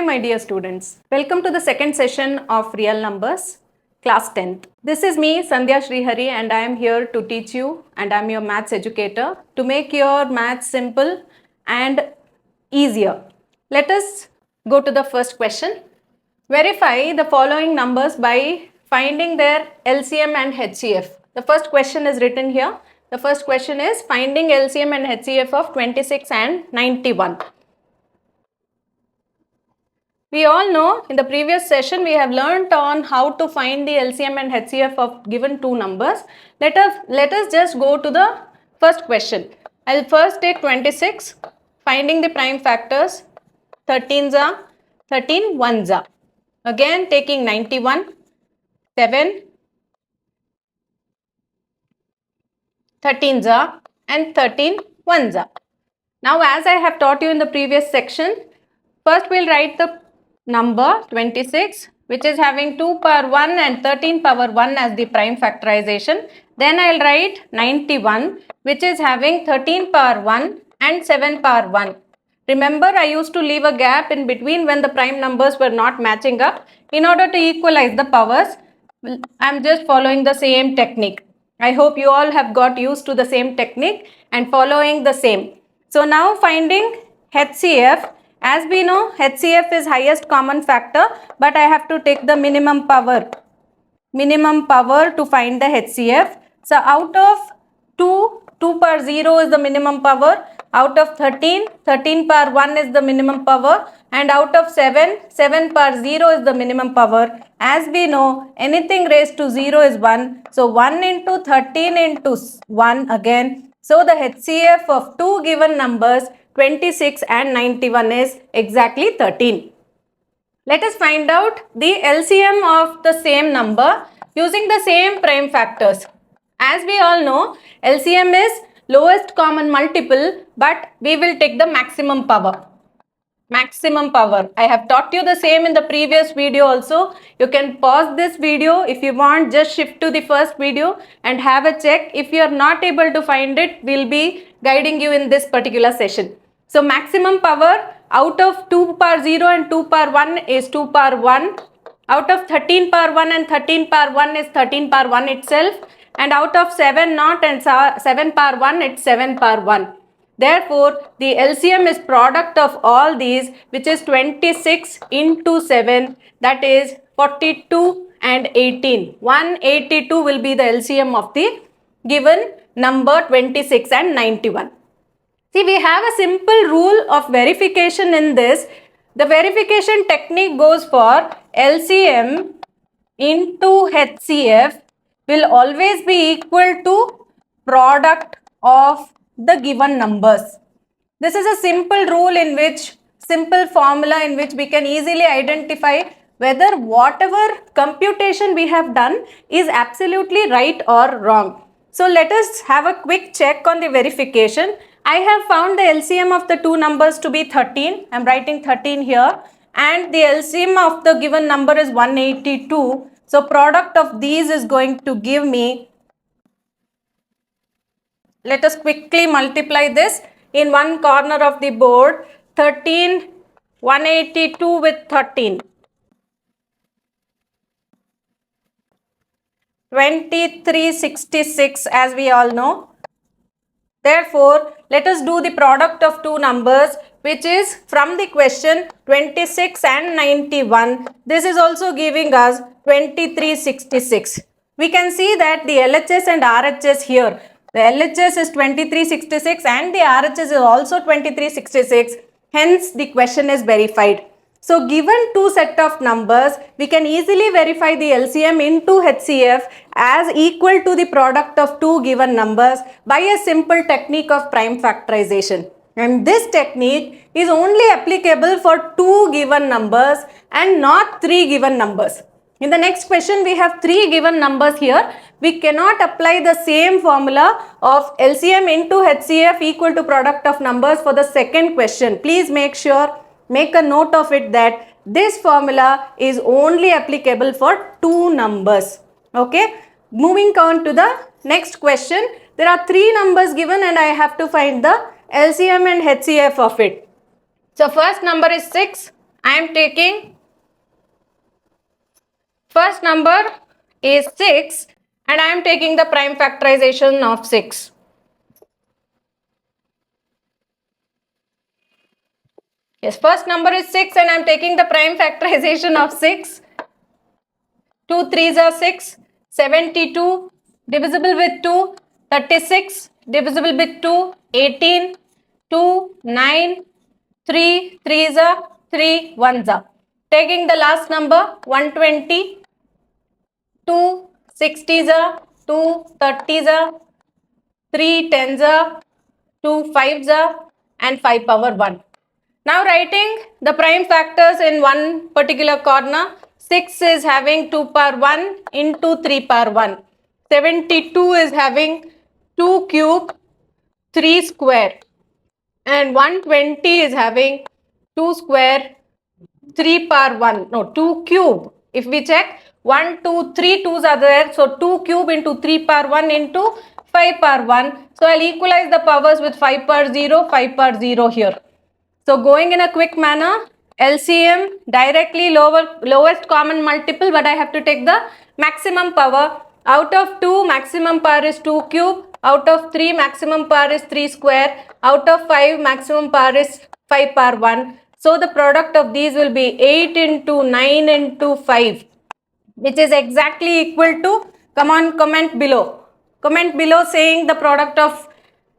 my dear students. Welcome to the second session of Real Numbers, class 10th. This is me, Sandhya Srihari, and I am here to teach you, and I am your maths educator, to make your maths simple and easier. Let us go to the first question. Verify the following numbers by finding their LCM and HCF. The first question is written here. The first question is finding LCM and HCF of 26 and 91. We all know in the previous session we have learnt on how to find the LCM and HCF of given two numbers. Let us just go to the first question. I will first take 26, finding the prime factors, 13s are, 13 ones are. Again taking 91, 7, 13s are and 13 ones are. Now as I have taught you in the previous section, first we will write the number 26 which is having 2 power 1 and 13 power 1 as the prime factorization. Then I will write 91 which is having 13 power 1 and 7 power 1. Remember, I used to leave a gap in between when the prime numbers were not matching up. In order to equalize the powers, I am just following the same technique. I hope you all have got used to the same technique and following the same. So now finding HCF. As we know, HCF is highest common factor, but I have to take the minimum power to find the HCF. So out of 2 power 0 is the minimum power. Out of 13 power 1 is the minimum power. And out of 7 power 0 is the minimum power. As we know, anything raised to 0 is 1. So 1 into 13 into 1 again. So the HCF of two given numbers 26 and 91 is exactly 13. Let us find out the LCM of the same number using the same prime factors. As we all know, LCM is lowest common multiple, but we will take the maximum power. I have taught you the same in the previous video also. You can pause this video if you want, just shift to the first video and have a check. If you are not able to find it, we will be guiding you in this particular session. So maximum power out of 2 power 0 and 2 power 1 is 2 power 1. Out of 13 power 1 and 13 power 1 is 13 power 1 itself. And out of 7 naught and 7 power 1, it's 7 power 1. Therefore, the LCM is product of all these, which is 26 into 7, that is 42 and 18. 182 will be the LCM of the given number 26 and 91. See, we have a simple rule of verification in this. The verification technique goes for LCM into HCF will always be equal to product of the given numbers. This is a simple rule in which, simple formula in which we can easily identify whether whatever computation we have done is absolutely right or wrong. So let us have a quick check on the verification. I have found the LCM of the two numbers to be 13. I am writing 13 here. And the LCM of the given number is 182. So product of these is going to give me, let us quickly multiply this in one corner of the board, 13, 182 with 13. 2366 as we all know. Therefore, let us do the product of two numbers which is from the question 26 and 91. This is also giving us 2366. We can see that the LHS and RHS here. The LHS is 2366 and the RHS is also 2366. Hence, the question is verified. So, given two set of numbers, we can easily verify the LCM into HCF as equal to the product of two given numbers by a simple technique of prime factorization. And this technique is only applicable for two given numbers and not three given numbers. In the next question, we have three given numbers here. We cannot apply the same formula of LCM into HCF equal to product of numbers for the second question. Please make a note of it that this formula is only applicable for two numbers. Okay. Moving on to the next question. There are three numbers given and I have to find the LCM and HCF of it. So first number is 6. I am taking first number is 6 and I am taking the prime factorization of 6. Yes, first number is 6 and I am taking the prime factorization of 6. 2 3s are 6, 72 divisible with 2, 36 divisible with 2, 18, 2, 9, 3, 3s are 3, 1s are. Taking the last number 120, 2 60s are 2 30s are 3 10s are 2 5s are and 5 power 1. Now writing the prime factors in one particular corner, 6 is having 2 power 1 into 3 power 1. 72 is having 2 cube 3 square and 120 is having 2 square 3 power 1. No, 2 cube. If we check 1, 2, 3 2's are there. So 2 cube into 3 power 1 into 5 power 1. So I'll equalize the powers with 5 power 0, 5 power 0 here. So going in a quick manner, LCM directly lowest common multiple, but I have to take the maximum power. Out of 2, maximum power is 2 cube. Out of 3, maximum power is 3 square. Out of 5, maximum power is 5 power 1. So the product of these will be 8 into 9 into 5, which is exactly equal to, come on, comment below. Comment below saying the product of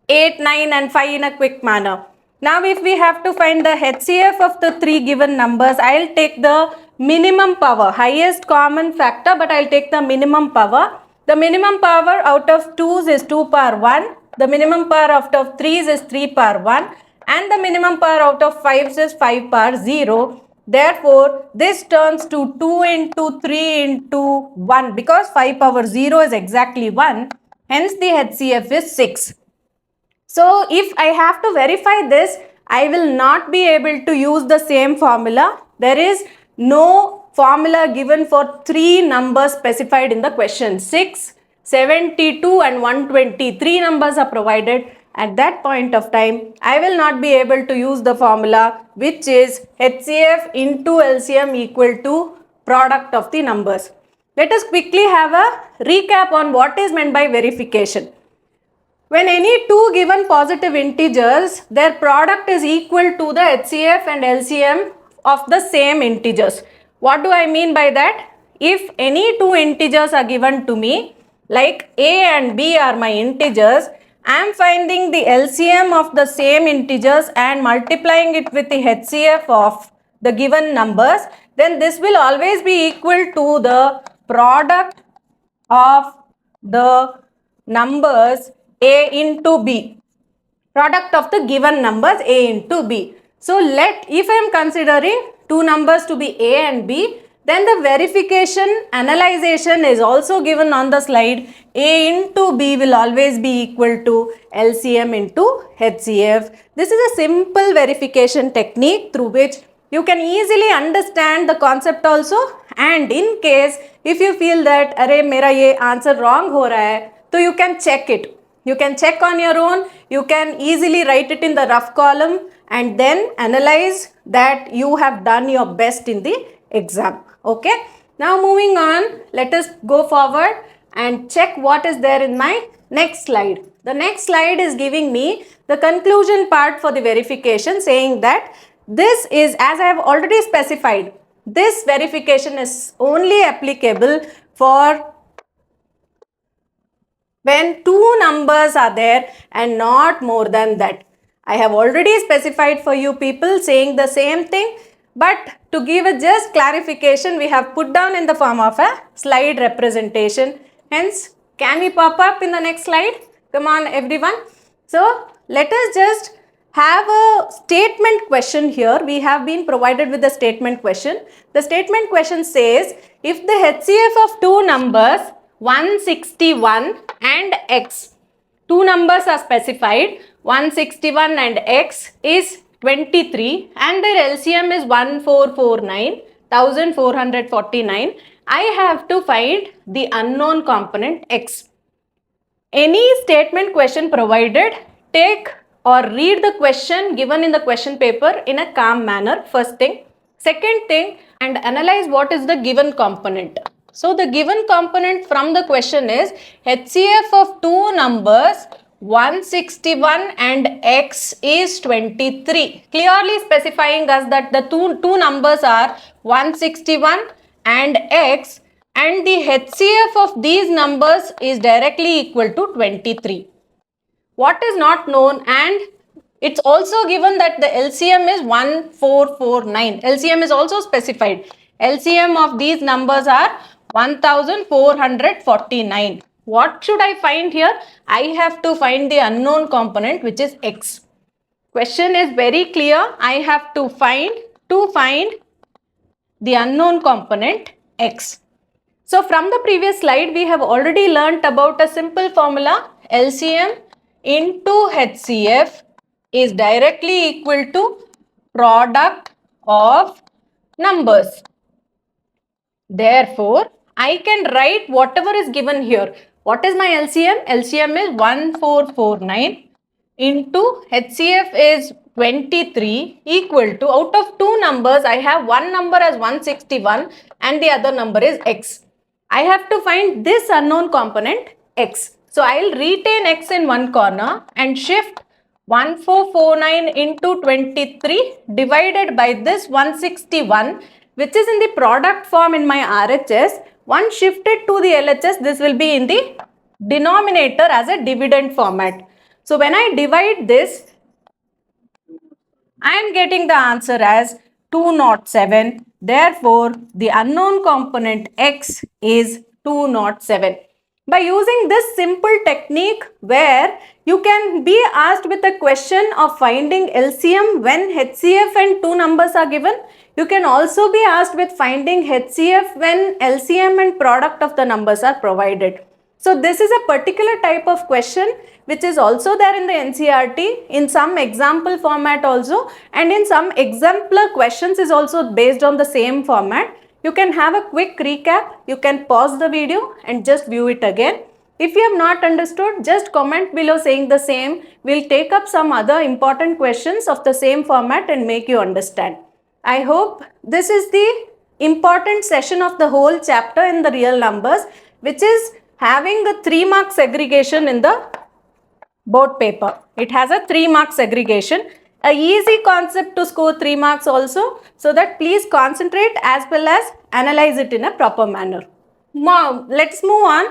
8, 9 and 5 in a quick manner. Now if we have to find the HCF of the three given numbers, I'll take the minimum power, highest common factor, but I'll take the minimum power. The minimum power out of 2's is 2 power 1. The minimum power out of 3's is 3 power 1. And the minimum power out of 5's is 5 power 0. Therefore, this turns to 2 into 3 into 1 because 5 power 0 is exactly 1. Hence, the HCF is 6. So, if I have to verify this, I will not be able to use the same formula. There is no formula given for three numbers specified in the question. 6, 72 and 120. Three numbers are provided. At that point of time, I will not be able to use the formula which is HCF into LCM equal to product of the numbers. Let us quickly have a recap on what is meant by verification. When any two given positive integers, their product is equal to the HCF and LCM of the same integers. What do I mean by that? If any two integers are given to me, like A and B are my integers, I am finding the LCM of the same integers and multiplying it with the HCF of the given numbers, then this will always be equal to the product of the numbers A into B. Product of the given numbers A into B. So if I am considering two numbers to be A and B, then the verification analyzation is also given on the slide. A into B will always be equal to LCM into HCF. This is a simple verification technique through which you can easily understand the concept also, and in case if you feel that अरे मेरा ये answer wrong हो रहा है, तो you can check it. You can check on your own. You can easily write it in the rough column and then analyze that you have done your best in the exam. Okay. Now moving on, let us go forward and check what is there in my next slide. The next slide is giving me the conclusion part for the verification, saying that this is, as I have already specified, this verification is only applicable for when two numbers are there and not more than that. I have already specified for you people saying the same thing, but to give a just clarification, we have put down in the form of a slide representation. Hence, can we pop up in the next slide? Come on everyone. So, let us just have a statement question here. We have been provided with the statement question. The statement question says, if the HCF of two numbers 161 and x, two numbers are specified, 161 and x is 23 and their LCM is 1449, 1449. I have to find the unknown component x. Any statement question provided, take or read the question given in the question paper in a calm manner, first thing. Second thing, and analyze what is the given component. So the given component from the question is HCF of two numbers 161 and x is 23. Clearly specifying us that the two numbers are 161 and x, and the HCF of these numbers is directly equal to 23. What is not known, and it's also given that the LCM is 1449. LCM is also specified. LCM of these numbers are 1449. What should I find here? I have to find the unknown component, which is x. Question is very clear. I have to find the unknown component x. So from the previous slide, we have already learnt about a simple formula. LCM into HCF is directly equal to product of numbers. Therefore, I can write whatever is given here. What is my LCM? LCM is 1449 into HCF is 23 equal to, out of two numbers, I have one number as 161 and the other number is x. I have to find this unknown component x. So I'll retain x in one corner and shift 1449 into 23 divided by this 161, which is in the product form in my RHS. Once shifted to the LHS, this will be in the denominator as a dividend format. So when I divide this, I am getting the answer as 207. Therefore, the unknown component x is 207. By using this simple technique where you can be asked with a question of finding LCM when HCF and two numbers are given, you can also be asked with finding HCF when LCM and product of the numbers are provided. So this is a particular type of question which is also there in the NCERT, in some example format also, and in some exemplar questions is also based on the same format. You can have a quick recap, you can pause the video and just view it again. If you have not understood, just comment below saying the same. We'll take up some other important questions of the same format and make you understand. I hope this is the important session of the whole chapter in the real numbers, which is having a 3-mark segregation in the board paper. It has a 3-mark segregation. A easy concept to score 3 marks also, so that please concentrate as well as analyze it in a proper manner. Now, let's move on.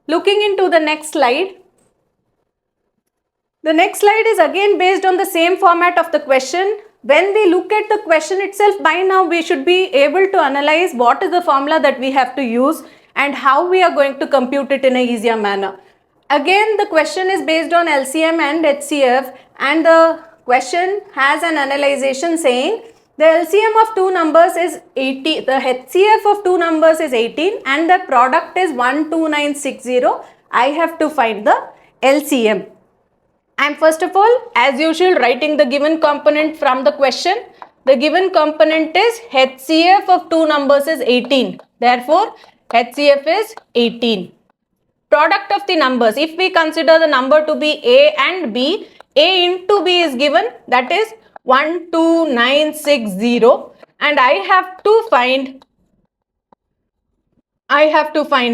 Looking into the next slide. The next slide is again based on the same format of the question. When we look at the question itself, by now we should be able to analyze what is the formula that we have to use and how we are going to compute it in a easier manner. Again, the question is based on LCM and HCF, and the question has an analyzation saying the LCM of two numbers is 80, the HCF of two numbers is 18 and the product is 12960. I have to find the LCM. I am first of all, as usual, writing the given component from the question. The given component is HCF of two numbers is 18. Therefore, HCF is 18. Product of the numbers, if we consider the number to be A and B, A into B is given, that is 12960, and I have to find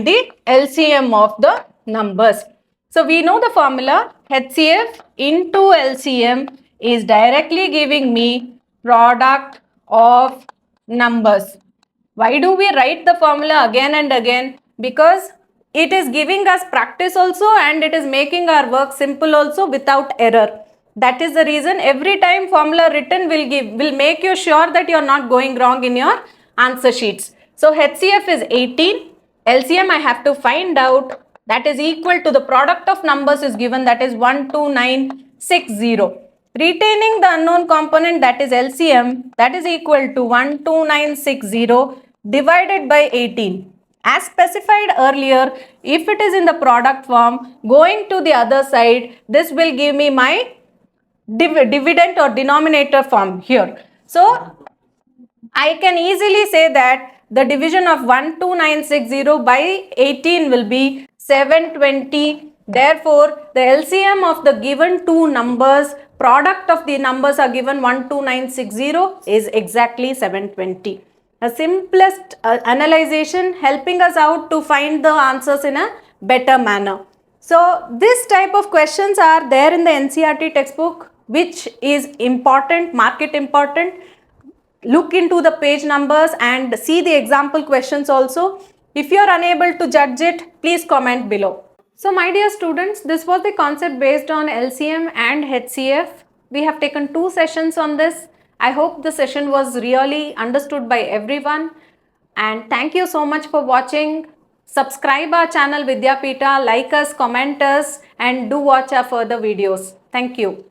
the LCM of the numbers. So we know the formula, HCF into LCM is directly giving me product of numbers. Why do we write the formula again and again? Because it is giving us practice also, and it is making our work simple also without error. That is the reason every time formula written will make you sure that you are not going wrong in your answer sheets. So HCF is 18, LCM I have to find out, that is equal to the product of numbers is given, that is 12960. Retaining the unknown component, that is LCM, that is equal to 12960 divided by 18. As specified earlier, if it is in the product form, going to the other side, this will give me my dividend or denominator form here. So I can easily say that the division of 12960 by 18 will be 720. Therefore, the LCM of the given two numbers product of the numbers are given 12960 is exactly 720. The simplest analyzation helping us out to find the answers in a better manner. So this type of questions are there in the NCERT textbook, which is important, mark it important. Look into the page numbers and see the example questions also. If you are unable to judge it, please comment below. So my dear students, this was the concept based on LCM and HCF. We have taken 2 sessions on this. I hope the session was really understood by everyone. And thank you so much for watching. Subscribe our channel Vidyapita, like us, comment us, and do watch our further videos. Thank you.